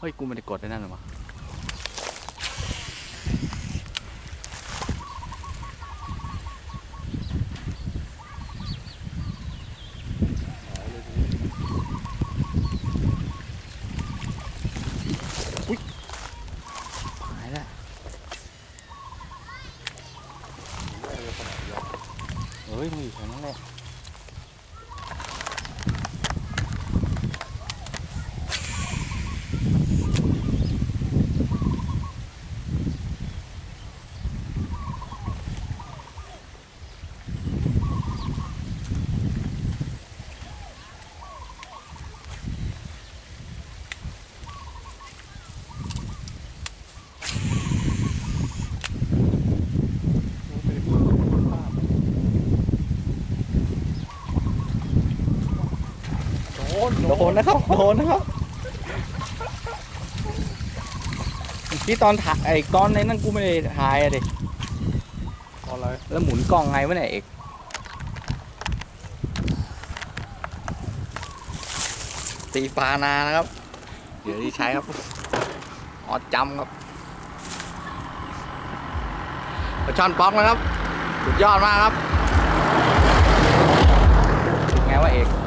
ฮ้ยกูไม่ได้กดได้นั่นหรอวะอุ้ยหายแล้วเฮ้ยมันอยู่แถวนั้นแหละโดนนะครับโดนนะครับที่ตอนถ่ายไอ้ก้อนในนั่นกูไม่ได้ถ่ายอะดิอะไรแล้วหมุนกล้องไงวะเนี่ยเอกตีปลานานะครับเดี๋ยวที่ใช้ครับออดจำครับปลาช่อนป๊อกนะครับสุดยอดมากครับไงวะเอก